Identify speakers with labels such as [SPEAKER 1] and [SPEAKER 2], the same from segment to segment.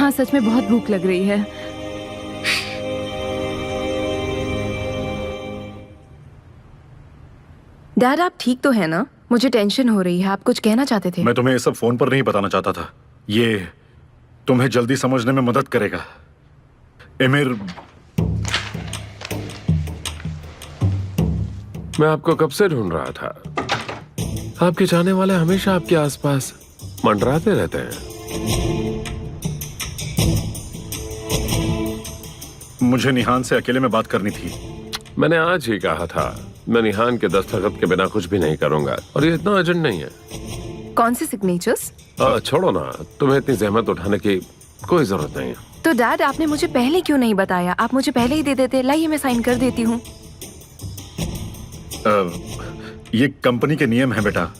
[SPEAKER 1] हाँ सच में बहुत भूख लग रही है। डैड आप ठीक तो है ना? मुझे टेंशन हो रही है। आप कुछ कहना चाहते थे?
[SPEAKER 2] मैं तुम्हें ये सब फोन पर नहीं बताना चाहता था। ये तुम्हें जल्दी समझने में मदद करेगा। एमिर,
[SPEAKER 3] मैं आपको कब से ढूंढ रहा था। आपके चाहने वाले हमेशा आपके आसपास मंडराते रहते हैं।
[SPEAKER 2] मुझे निहान से अकेले में बात करनी थी।
[SPEAKER 3] मैंने आज ही कहा था, मैं निहान के दस्तखत के बिना कुछ भी नहीं करूंगा, और ये इतना अर्जेंट नहीं है।
[SPEAKER 1] कौन से सिग्नेचर्स?
[SPEAKER 3] छोड़ो ना, तुम्हें इतनी जहमत उठाने की कोई जरूरत नहीं है।
[SPEAKER 1] तो डैड आपने मुझे पहले क्यों नहीं बताया? आप मुझे पहले ही दे देते। लाइए मैं साइन कर देती हूँ।
[SPEAKER 2] ये कंपनी के नियम हैं बेटा।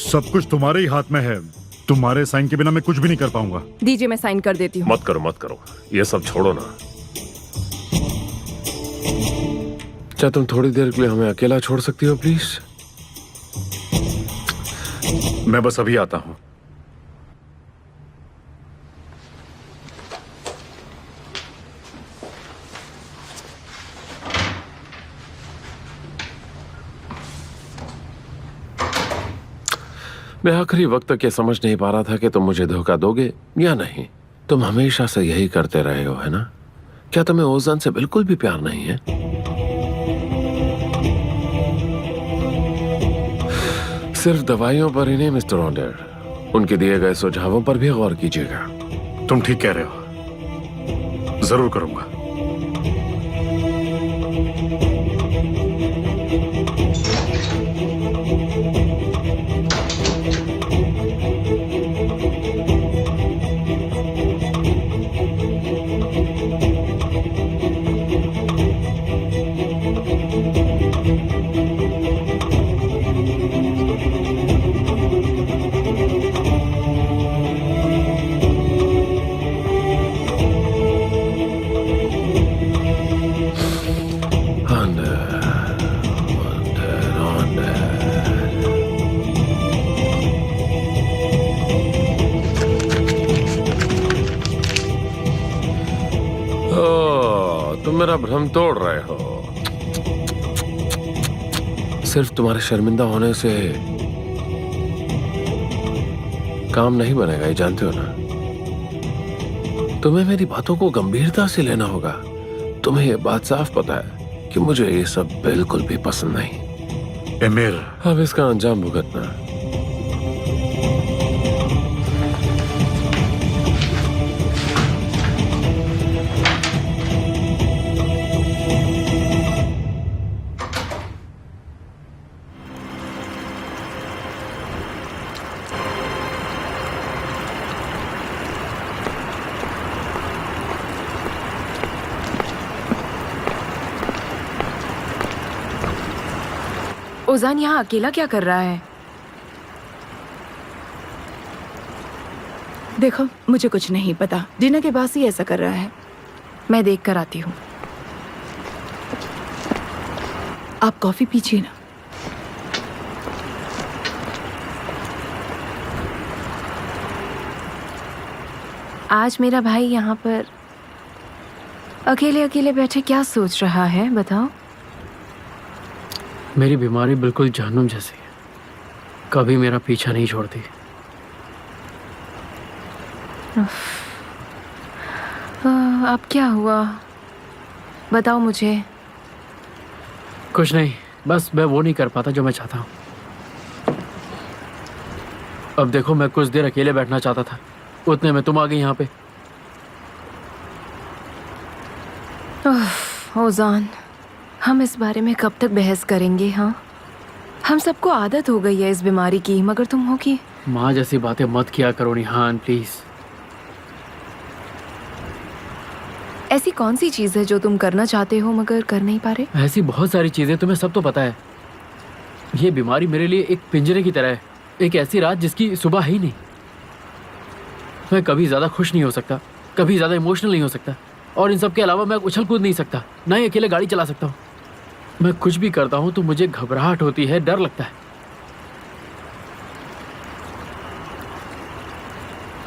[SPEAKER 2] सब कुछ तुम्हारे ही हाथ में है। तुम्हारे साइन के बिना मैं कुछ भी नहीं कर पाऊंगा।
[SPEAKER 1] दीजिए मैं साइन कर देती हूँ।
[SPEAKER 3] मत करो मत करो, ये सब छोड़ो ना। क्या तुम थोड़ी देर के लिए हमें अकेला छोड़ सकती हो प्लीज?
[SPEAKER 2] मैं बस अभी आता हूँ।
[SPEAKER 3] मैं आखिरी वक्त तक ये समझ नहीं पा रहा था कि तुम मुझे धोखा दोगे या नहीं। तुम हमेशा से यही करते रहे हो, है ना? क्या तुम्हें ओजान से बिल्कुल भी प्यार नहीं है? सिर्फ दवाइयों पर ही नहीं मिस्टर ऑन्डर, उनके दिए गए सुझावों पर भी गौर कीजिएगा।
[SPEAKER 2] तुम ठीक कह रहे हो, जरूर करूंगा।
[SPEAKER 3] मेरा भ्रम तोड़ रहे हो। सिर्फ तुम्हारे शर्मिंदा होने से काम नहीं बनेगा, ये जानते हो ना। तुम्हें मेरी बातों को गंभीरता से लेना होगा। तुम्हें ये बात साफ पता है कि मुझे ये सब बिल्कुल भी पसंद नहीं।
[SPEAKER 2] एमिर,
[SPEAKER 3] अब इसका अंजाम भुगतना।
[SPEAKER 1] ओजान यहाँ अकेला क्या कर रहा है? देखो मुझे कुछ नहीं पता। डिनर के बाद ही ऐसा कर रहा है। मैं देख कर आती हूँ। आप कॉफी पीजिए ना। आज मेरा भाई यहाँ पर अकेले अकेले बैठे क्या सोच रहा है बताओ?
[SPEAKER 4] मेरी बीमारी बिल्कुल जहन्नुम जैसी है, कभी मेरा पीछा नहीं छोड़ती।
[SPEAKER 1] अब क्या हुआ बताओ मुझे।
[SPEAKER 4] कुछ नहीं, बस मैं वो नहीं कर पाता जो मैं चाहता हूँ। अब देखो, मैं कुछ देर अकेले बैठना चाहता था, उतने में तुम आ गई यहाँ पे।
[SPEAKER 1] ओजान, हम इस बारे में कब तक बहस करेंगे? हाँ, हम सबको आदत हो गई है इस बीमारी की, मगर तुम हो कि
[SPEAKER 4] माँ जैसी बातें मत किया करो निहान, प्लीज।
[SPEAKER 1] ऐसी कौन सी चीज है जो तुम करना चाहते हो मगर कर नहीं पा रहे?
[SPEAKER 4] ऐसी बहुत सारी चीजें, तुम्हें सब तो पता है। ये बीमारी मेरे लिए एक पिंजरे की तरह है, एक ऐसी रात जिसकी सुबह है ही नहीं। मैं कभी ज्यादा खुश नहीं हो सकता, कभी ज्यादा इमोशनल नहीं हो सकता, और इन सब के अलावा मैं उछल कूद नहीं सकता, ना ही अकेले गाड़ी चला सकता हूँ। मैं कुछ भी करता हूँ तो मुझे घबराहट होती है, डर लगता है।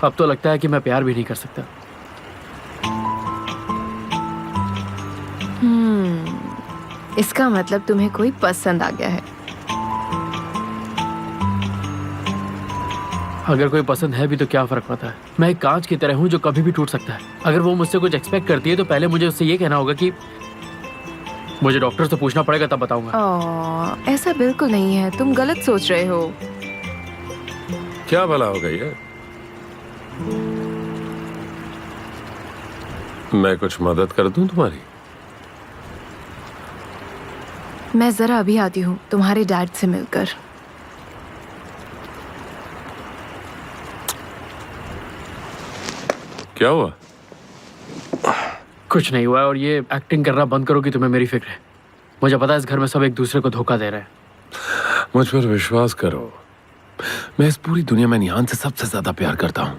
[SPEAKER 4] अब तो लगता है कि मैं प्यार भी नहीं कर सकता।
[SPEAKER 1] इसका मतलब तुम्हें कोई पसंद आ गया है।
[SPEAKER 4] अगर कोई पसंद है भी तो क्या फर्क पड़ता है? मैं एक कांच की तरह हूँ जो कभी भी टूट सकता है। अगर वो मुझसे कुछ एक्सपेक्ट करती है तो पहले मुझे उससे ये कहना होगा कि मुझे डॉक्टर से पूछना पड़ेगा, तब बताऊंगा।
[SPEAKER 1] ऐसा बिल्कुल नहीं है, तुम गलत सोच रहे हो।
[SPEAKER 3] क्या भला हो गई है? मैं कुछ मदद कर दूं तुम्हारी?
[SPEAKER 1] मैं जरा अभी आती हूँ तुम्हारे डैड से मिलकर।
[SPEAKER 3] क्या हुआ?
[SPEAKER 4] कुछ नहीं हुआ है, और ये एक्टिंग करना बंद करो कि तुम्हें मेरी फिक्र है। मुझे पता है इस घर में सब एक दूसरे को धोखा दे रहे हैं।
[SPEAKER 3] मुझ पर विश्वास करो, मैं इस पूरी दुनिया में निहान से सबसे ज्यादा प्यार करता हूं।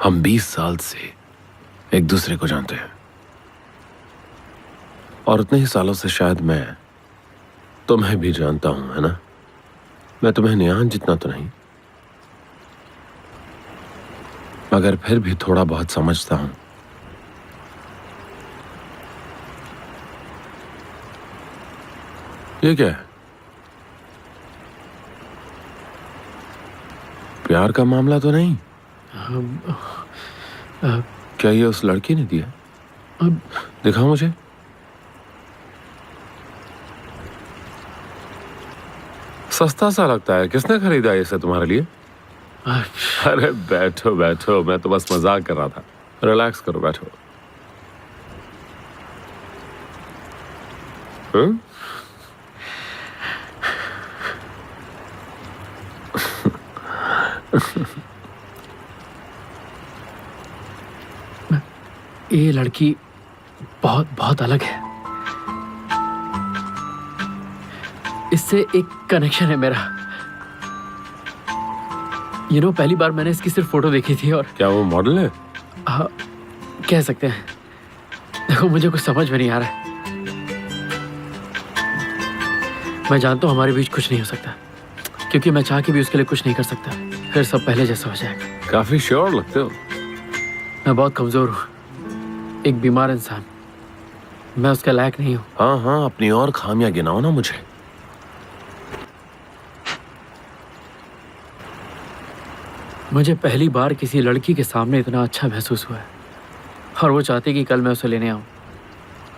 [SPEAKER 3] हम 20 साल से एक दूसरे को जानते हैं, और उतने ही सालों से शायद मैं तुम्हें भी जानता हूं, है ना? मैं तुम्हें निहान जितना तो नहीं, मगर फिर भी थोड़ा बहुत समझता हूं। ये क्या है? प्यार का मामला तो नहीं? क्या ये उस लड़की ने दिया? दिखाओ मुझे। सस्ता सा लगता है, किसने खरीदा इसे तुम्हारे लिए? अरे बैठो बैठो, मैं तो बस मजाक कर रहा था। रिलैक्स करो, बैठो।
[SPEAKER 4] ये लड़की बहुत बहुत अलग है। इससे एक कनेक्शन है मेरा। पहली बार मैंने इसकी सिर्फ फोटो देखी थी। और
[SPEAKER 3] क्या वो मॉडल है?
[SPEAKER 4] हाँ, कह सकते हैं। देखो, मुझे कुछ समझ में नहीं आ रहा है। मैं जानता हूँ हमारे बीच कुछ नहीं हो सकता, क्योंकि मैं चाह के भी उसके लिए कुछ नहीं कर सकता। फिर सब पहले जैसा हो जाएगा।
[SPEAKER 3] काफी श्योर लगते हो।
[SPEAKER 4] मैं बहुत कमजोर हूँ, एक बीमार इंसान। मैं उसका लायक नहीं हूँ।
[SPEAKER 3] हाँ हाँ, अपनी और खामियां गिनाओ ना मुझे।
[SPEAKER 4] मुझे पहली बार किसी लड़की के सामने इतना अच्छा महसूस हुआ है, और वो चाहती कि कल मैं उसे लेने आऊं।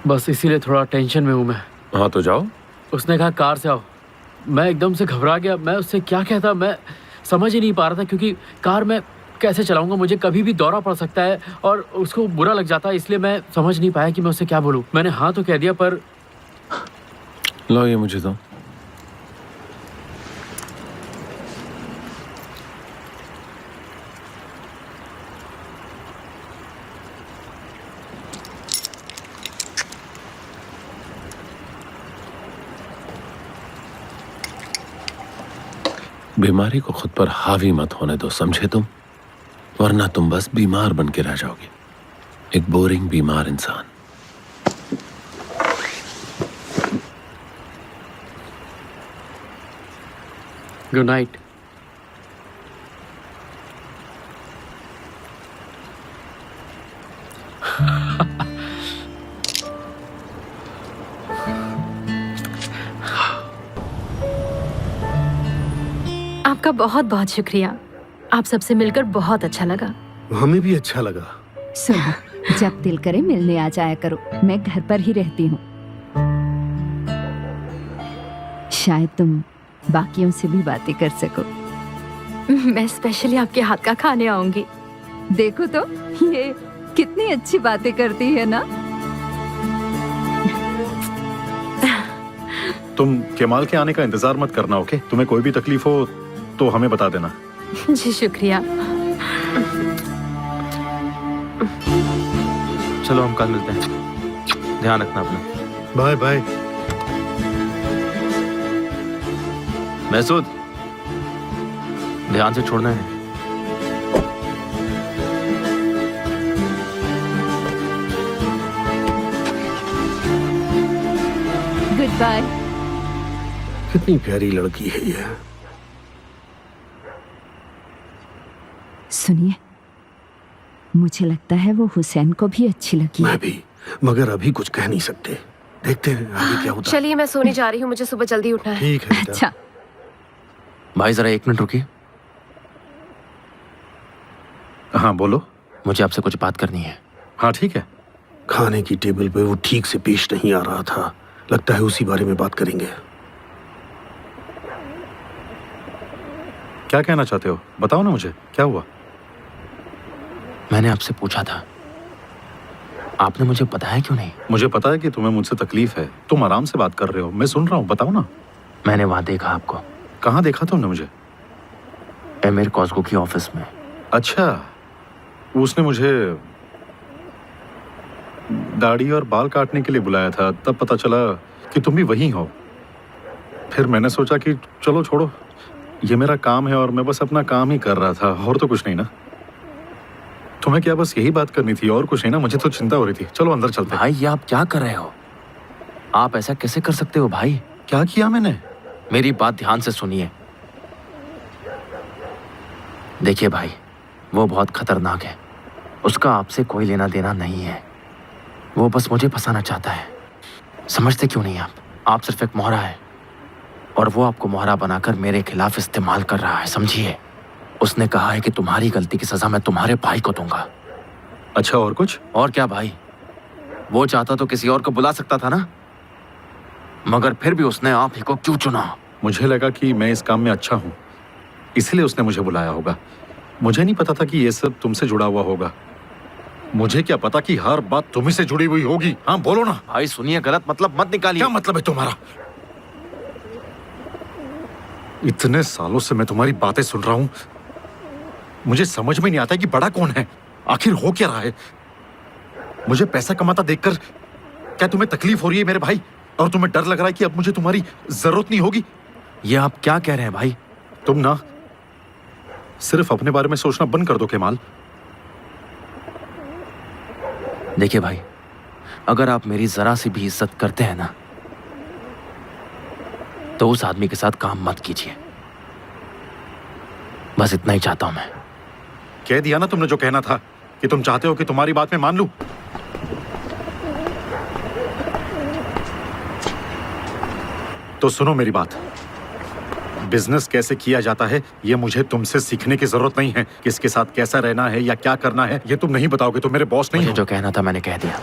[SPEAKER 4] बस इसीलिए थोड़ा टेंशन में हूं मैं।
[SPEAKER 3] हाँ तो जाओ।
[SPEAKER 4] उसने कहा कार से आओ। मैं एकदम से घबरा गया। मैं उससे क्या कहता, मैं समझ ही नहीं पा रहा था, क्योंकि कार में कैसे चलाऊंगा? मुझे कभी भी दौरा पड़ सकता है और उसको बुरा लग जाता है, इसलिए मैं समझ नहीं पाया कि मैं उससे क्या बोलूं। मैंने हाँ तो कह दिया, पर
[SPEAKER 3] लो ये मुझे दो। बीमारी को खुद पर हावी मत होने दो, समझे तुम? वरना तुम बस बीमार बन के रह जाओगे, एक बोरिंग बीमार इंसान।
[SPEAKER 4] Good night.
[SPEAKER 5] आपका बहुत बहुत शुक्रिया। आप सबसे मिलकर बहुत अच्छा लगा।
[SPEAKER 6] हमें भी अच्छा लगा।
[SPEAKER 7] सुनो, जब दिल करे मिलने आ जाया करो। मैं घर पर ही रहती हूँ। शायद तुम बाकियों से भी बातें कर सको।
[SPEAKER 5] मैं स्पेशली आपके हाथ का खाने आऊंगी।
[SPEAKER 7] देखो तो, ये कितनी अच्छी बातें करती है ना।
[SPEAKER 2] तुम केमाल के आने का इंतजार मत करना, ओके? तुम्हें कोई भी तकलीफ हो तो हमें बता देना।
[SPEAKER 5] जी शुक्रिया।
[SPEAKER 8] चलो हम कल मिलते हैं। ध्यान रखना अपना।
[SPEAKER 6] Bye bye.
[SPEAKER 8] महसूद, ध्यान से छोड़ना है।
[SPEAKER 7] Good bye.
[SPEAKER 6] कितनी प्यारी लड़की है ये।
[SPEAKER 7] सुनिए, मुझे लगता है वो हुसैन को भी अच्छी लगी।
[SPEAKER 6] मैं भी, मगर अभी कुछ कह नहीं सकते। देखते हैं आगे क्या होता है।
[SPEAKER 1] चलिए मैं सोने जा रही हूँ, मुझे सुबह जल्दी उठना है।
[SPEAKER 6] ठीक है बेटा।
[SPEAKER 7] अच्छा
[SPEAKER 8] भाई जरा 1 मिनट रुकिए,
[SPEAKER 2] हाँ बोलो।
[SPEAKER 8] मुझे आपसे कुछ बात करनी है।
[SPEAKER 2] हाँ ठीक है।
[SPEAKER 6] खाने की टेबल पे वो ठीक से पेश नहीं आ रहा था, लगता है उसी बारे में बात करेंगे।
[SPEAKER 2] क्या कहना चाहते हो, बताओ ना मुझे, क्या हुआ?
[SPEAKER 8] मैंने आपसे पूछा था, आपने मुझे बताया क्यों नहीं?
[SPEAKER 2] मुझे पता है कि तुम्हें मुझसे तकलीफ है, तुम आराम से बात कर रहे हो, मैं सुन रहा हूँ, बताओ ना।
[SPEAKER 8] मैंने वहां देखा आपको।
[SPEAKER 2] कहाँ देखा तुमने मुझे?
[SPEAKER 8] एमिर कॉस्को की ऑफिस में।
[SPEAKER 2] अच्छा, उसने मुझे दाढ़ी और बाल काटने के लिए बुलाया था, तब पता चला कि तुम भी वही हो। फिर मैंने सोचा कि चलो छोड़ो, ये मेरा काम है और मैं बस अपना काम ही कर रहा था, और तो कुछ नहीं ना। तुम्हें क्या बस यही बात करनी थी और कुछ नहीं ना? मुझे तो चिंता हो रही थी। चलो अंदर चलते हैं।
[SPEAKER 8] भाई ये आप क्या कर रहे हो? आप ऐसा कैसे कर सकते हो भाई?
[SPEAKER 2] क्या किया मैंने?
[SPEAKER 8] मेरी बात ध्यान से सुनिए। देखिए भाई, वो बहुत खतरनाक है, उसका आपसे कोई लेना देना नहीं है। वो बस मुझे फंसाना चाहता है। समझते क्यों नहीं आप सिर्फ एक मोहरा है, और वो आपको मोहरा बनाकर मेरे खिलाफ इस्तेमाल कर रहा है, समझिए। उसने कहा है कि तुम्हारी गलती की सजा मैं तुम्हारे भाई को दूंगा।
[SPEAKER 2] अच्छा, और कुछ?
[SPEAKER 8] और क्या भाई, वो चाहता तो किसी और को बुला सकता था ना, मगर फिर भी उसने आप ही को क्यों चुना?
[SPEAKER 2] मुझे लगा कि मैं इस काम में अच्छा हूँ, इसलिए उसने मुझे बुलाया होगा। मुझे नहीं पता था कि ये सब तुमसे जुड़ा हुआ होगा। मुझे क्या पता कि हर बात तुम्ही से जुड़ी हुई होगी। हाँ बोलो ना।
[SPEAKER 8] भाई सुनिए, गलत मतलब मत निकालिए।
[SPEAKER 2] क्या मतलब है तुम्हारा? इतने सालों से मैं तुम्हारी बातें सुन रहा हूं, मुझे समझ में नहीं आता कि बड़ा कौन है, आखिर हो क्या रहा है। मुझे पैसा कमाता देखकर क्या तुम्हें तकलीफ हो रही है मेरे भाई? और तुम्हें डर लग रहा है कि अब मुझे तुम्हारी जरूरत नहीं होगी?
[SPEAKER 8] ये आप क्या कह रहे हैं भाई?
[SPEAKER 2] तुम ना सिर्फ अपने बारे में सोचना बंद कर दो केमाल।
[SPEAKER 8] देखिए भाई, अगर आप मेरी जरा सी भी इज्जत करते हैं ना, तो उस आदमी के साथ काम मत कीजिए। बस इतना ही चाहता हूं मैं।
[SPEAKER 2] कह दिया ना तुमने जो कहना था, कि तुम चाहते हो कि तुम्हारी बात में मान लूं। तो सुनो मेरी बात, बिजनेस कैसे किया जाता है ये मुझे तुमसे सीखने की जरूरत नहीं है। किसके साथ कैसा रहना है या क्या करना है ये तुम नहीं बताओगे तो मेरे बॉस नहीं
[SPEAKER 8] मुझे
[SPEAKER 2] हो।
[SPEAKER 8] जो कहना था मैंने कह दिया।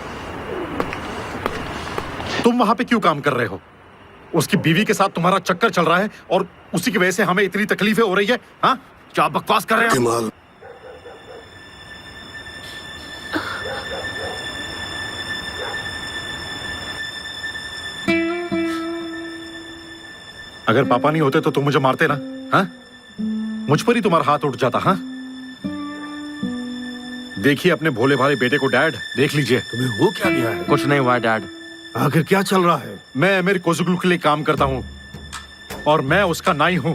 [SPEAKER 2] तुम वहां पे क्यों काम कर रहे हो? उसकी बीवी के साथ तुम्हारा चक्कर चल रहा है और उसी की वजह से हमें इतनी तकलीफें हो रही है। हाँ, क्या बकवास कर रहे हो?
[SPEAKER 6] केमाल,
[SPEAKER 2] अगर पापा नहीं होते तो तुम मुझे मारते ना? हाँ, मुझ पर ही तुम्हारा हाथ उठ जाता। हाँ, देखिए अपने भोले भाले बेटे को डैड, देख लीजिए।
[SPEAKER 6] तुम्हें हो क्या गया है?
[SPEAKER 8] कुछ नहीं हुआ है डैड।
[SPEAKER 6] आखिर क्या चल रहा है?
[SPEAKER 2] मैं एमिर कोज़ुगलू के लिए काम करता हूं और मैं उसका नाई हूं।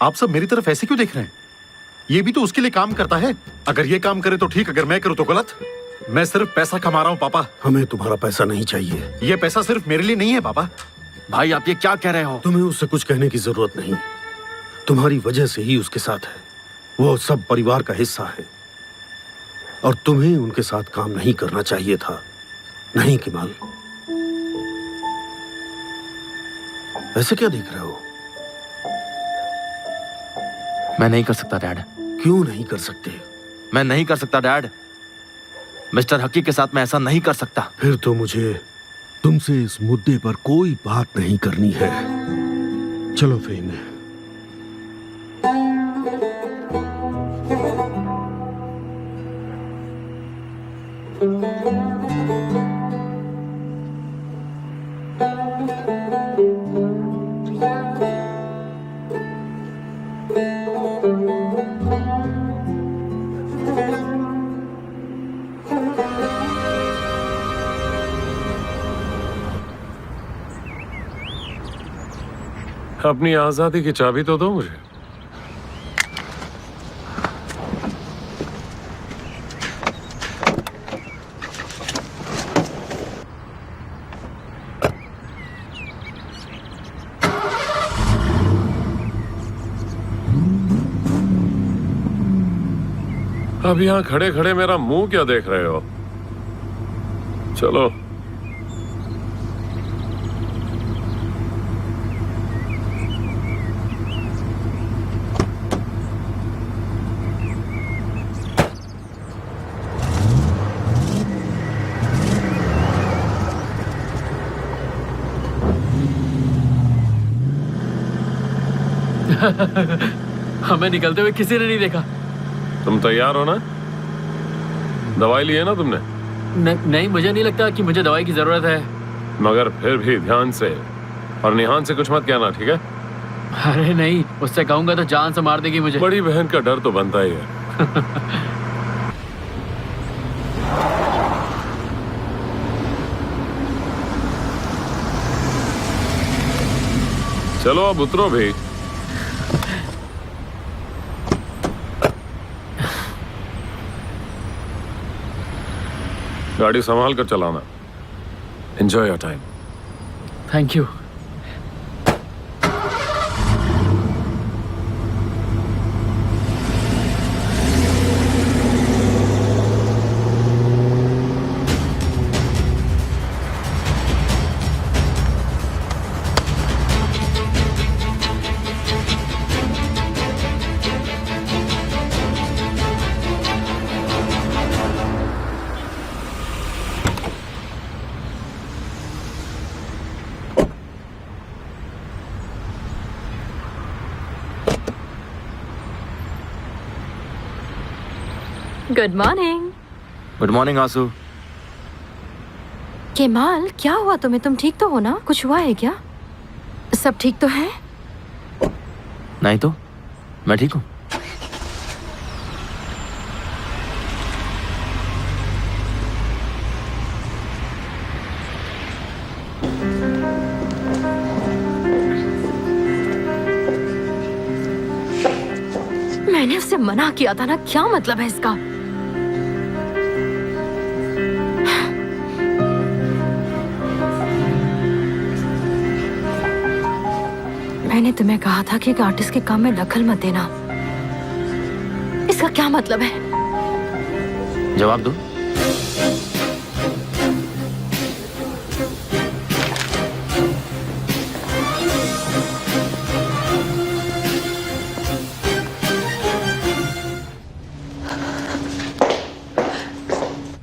[SPEAKER 2] आप सब मेरी तरफ ऐसे क्यों देख रहे हैं? ये भी तो उसके लिए काम करता है। अगर ये काम करे तो ठीक, अगर मैं करूं तो गलत। मैं सिर्फ पैसा कमा रहा हूं पापा।
[SPEAKER 6] हमें तुम्हारा पैसा नहीं चाहिए।
[SPEAKER 2] ये पैसा सिर्फ मेरे लिए नहीं है पापा।
[SPEAKER 8] भाई आप ये क्या कह रहे हो?
[SPEAKER 6] तुम्हें उससे कुछ कहने की जरूरत नहीं। तुम्हारी वजह से ही उसके साथ है। वो सब परिवार का हिस्सा है और तुम्हें उनके साथ काम नहीं करना चाहिए था। नहीं केमाल, ऐसे क्या देख रहे हो?
[SPEAKER 8] मैं नहीं कर सकता डैड।
[SPEAKER 6] क्यों नहीं कर सकते?
[SPEAKER 8] मैं नहीं कर सकता डैड। मिस्टर हकी के साथ मैं ऐसा नहीं कर सकता।
[SPEAKER 6] फिर तो मुझे तुमसे इस मुद्दे पर कोई बात नहीं करनी है। चलो फेम।
[SPEAKER 3] अपनी आजादी की चाबी तो दो मुझे। अब यहाँ खड़े खड़े मेरा मुंह क्या देख रहे हो? चलो।
[SPEAKER 4] हमें निकलते हुए किसी ने नहीं देखा।
[SPEAKER 3] तुम तैयार हो ना? दवाई ली है ना तुमने?
[SPEAKER 4] नहीं, मुझे नहीं लगता कि मुझे दवाई की जरूरत है।
[SPEAKER 3] मगर फिर भी ध्यान से और निहान से कुछ मत कहना, ठीक है?
[SPEAKER 4] अरे नहीं, उससे कहूंगा तो जान से मार देगी मुझे।
[SPEAKER 3] बड़ी बहन का डर तो बनता ही है। चलो अब उतरो भी। गाड़ी संभाल कर चलाना। Enjoy your time.
[SPEAKER 4] Thank you.
[SPEAKER 5] Good morning.
[SPEAKER 8] Good morning आंसू।
[SPEAKER 5] केमाल, क्या हुआ तुम्हें? तुम ठीक तो हो ना? कुछ हुआ है क्या? सब ठीक तो है?
[SPEAKER 8] नहीं तो मैं ठीक हूँ।
[SPEAKER 5] मैंने उससे मना किया था ना, क्या मतलब है इसका? मैंने तुम्हें कहा था कि एक आर्टिस्ट के काम में दखल मत देना। इसका क्या मतलब है?
[SPEAKER 8] जवाब दो।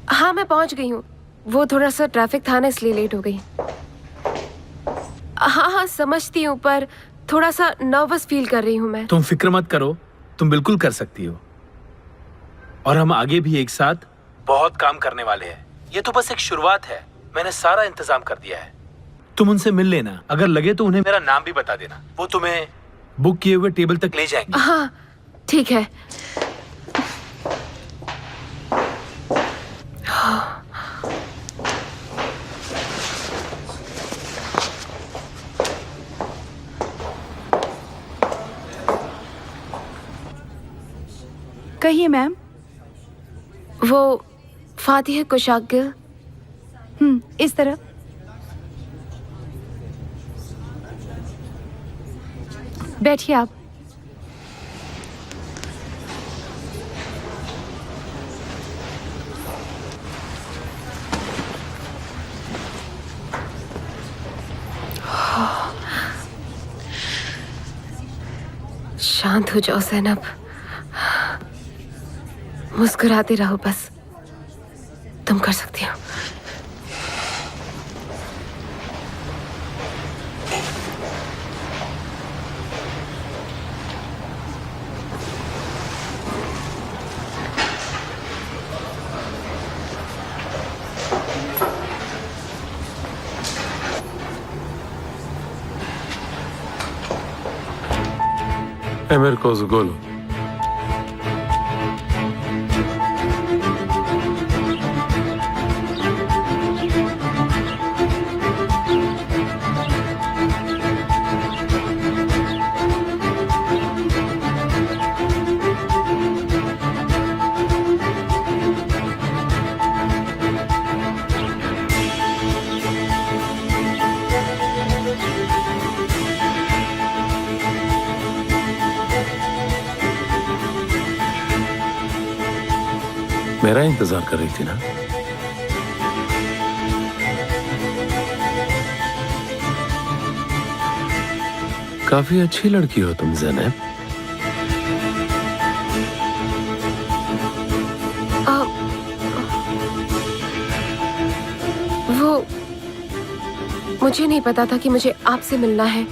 [SPEAKER 1] हाँ, मैं पहुंच गई हूँ। वो थोड़ा सा ट्रैफिक था ना, इसलिए लेट हो गई। हाँ हाँ, समझती हूँ, पर थोड़ा सा नर्वस फील कर रही हूँ मैं।
[SPEAKER 9] तुम फिक्र मत करो, तुम बिल्कुल कर सकती हो। और हम आगे भी एक साथ बहुत काम करने वाले हैं। ये तो बस एक शुरुआत है। मैंने सारा इंतजाम कर दिया है। तुम उनसे मिल लेना। अगर लगे तो उन्हें मेरा नाम भी बता देना। वो तुम्हें बुक किए हुए टेबल तक ले जाएंगे।
[SPEAKER 1] हाँ, ठीक है।
[SPEAKER 7] कहिए मैम।
[SPEAKER 1] वो फातिह कुशागिल।
[SPEAKER 7] इस तरफ। बैठिए आप।
[SPEAKER 1] शांत हो जाओ ज़ैनब, मुस्कुराते रहो बस। तुम कर सकती हो।
[SPEAKER 3] मेरे को जुगोलो। मेरा इंतजार कर रही थी ना? काफी अच्छी लड़की हो तुम ज़ैनब।
[SPEAKER 1] वो मुझे नहीं पता था कि मुझे आपसे मिलना है।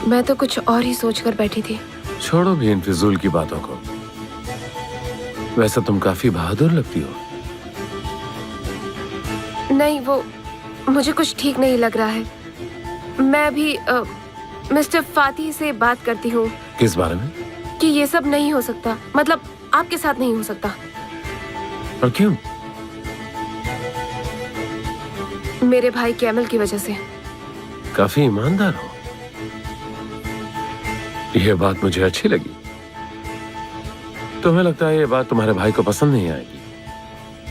[SPEAKER 1] मैं तो कुछ और ही सोचकर बैठी थी।
[SPEAKER 3] छोड़ो भी इन फिजूल की बातों को। वैसे तुम काफी बहादुर लगती हो।
[SPEAKER 1] नहीं, वो मुझे कुछ ठीक नहीं लग रहा है। मैं अभी मिस्टर फाती से बात करती हूँ
[SPEAKER 3] किस बारे में?
[SPEAKER 1] कि ये सब नहीं हो सकता, मतलब आपके साथ नहीं हो सकता।
[SPEAKER 3] और क्यों?
[SPEAKER 1] मेरे भाई कैमल की वजह से।
[SPEAKER 3] काफी ईमानदार हो। यह बात मुझे अच्छी लगी। तुम्हें लगता है यह बात तुम्हारे भाई को पसंद नहीं आएगी,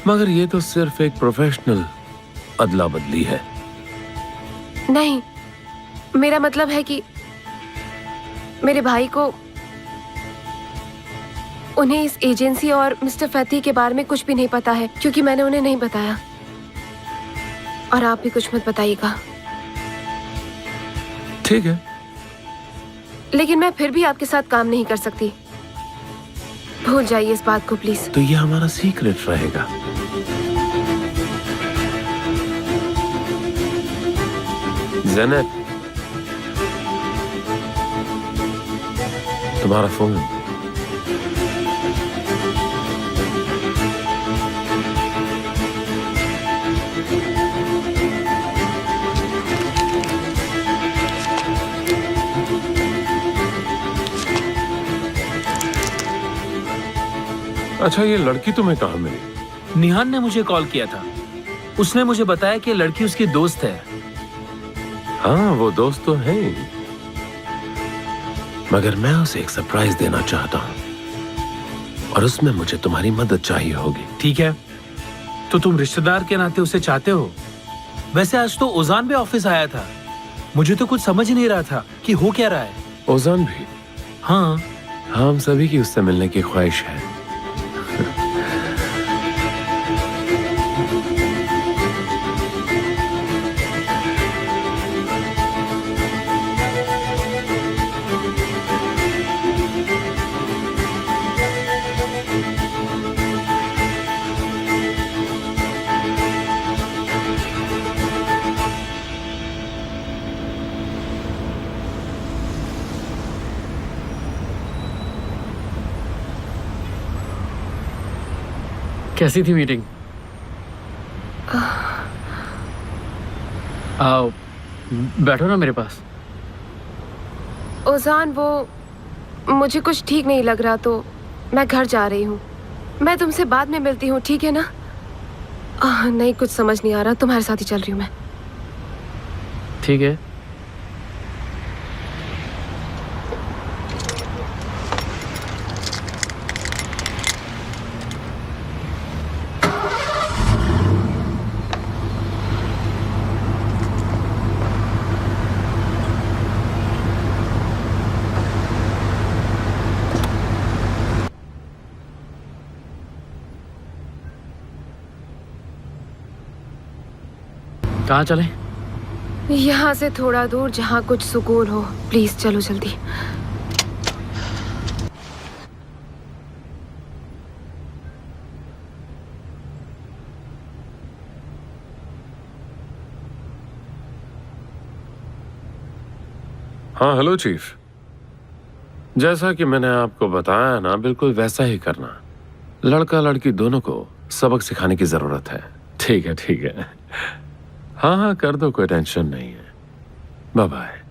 [SPEAKER 3] मगर यह तो सिर्फ एक प्रोफेशनल अदला बदली है।
[SPEAKER 1] नहीं, मेरा मतलब है कि मेरे भाई को, उन्हें इस एजेंसी और मिस्टर फैती के बारे में कुछ भी नहीं पता है, क्योंकि मैंने उन्हें नहीं बताया। और आप भी कुछ मत बताइएगा।
[SPEAKER 3] ठीक है।
[SPEAKER 1] लेकिन मैं फिर भी आपके साथ काम नहीं कर सकती। भूल जाइए इस बात को प्लीज।
[SPEAKER 3] तो यह हमारा सीक्रेट रहेगा। ज़ैनब, तुम्हारा फोन। अच्छा, ये लड़की तुम्हें कहाँ मिली?
[SPEAKER 9] निहान ने मुझे कॉल किया था। उसने मुझे बताया कि लड़की उसकी दोस्त है।
[SPEAKER 3] हाँ, वो दोस्त तो है, मगर मैं उसे एक सरप्राइज देना चाहता हूँ और उसमें मुझे तुम्हारी मदद चाहिए होगी।
[SPEAKER 9] ठीक है, तो तुम रिश्तेदार के नाते उसे चाहते हो। वैसे आज तो ओजान भी ऑफिस आया था। मुझे तो कुछ समझ ही नहीं रहा था कि हो क्या रहा है।
[SPEAKER 3] ओजान भी?
[SPEAKER 9] हाँ,
[SPEAKER 3] हम सभी की उससे मिलने की ख्वाहिश है।
[SPEAKER 4] कैसी थी मीटिंग? आओ, बैठो ना मेरे पास।
[SPEAKER 1] ओजान, वो मुझे कुछ ठीक नहीं लग रहा, तो मैं घर जा रही हूँ। मैं तुमसे बाद में मिलती हूँ, ठीक है ना? नहीं, कुछ समझ नहीं आ रहा। तुम्हारे साथ ही चल रही हूँ मैं।
[SPEAKER 4] ठीक है। कहाँ चले?
[SPEAKER 1] यहाँ से थोड़ा दूर, जहाँ कुछ सुकून हो। प्लीज चलो जल्दी।
[SPEAKER 3] हाँ, हेलो चीफ। जैसा कि मैंने आपको बताया ना, बिल्कुल वैसा ही करना। लड़का लड़की दोनों को सबक सिखाने की जरूरत है। ठीक है, ठीक है। हाँ हाँ, कर दो, कोई टेंशन नहीं है। Bye bye.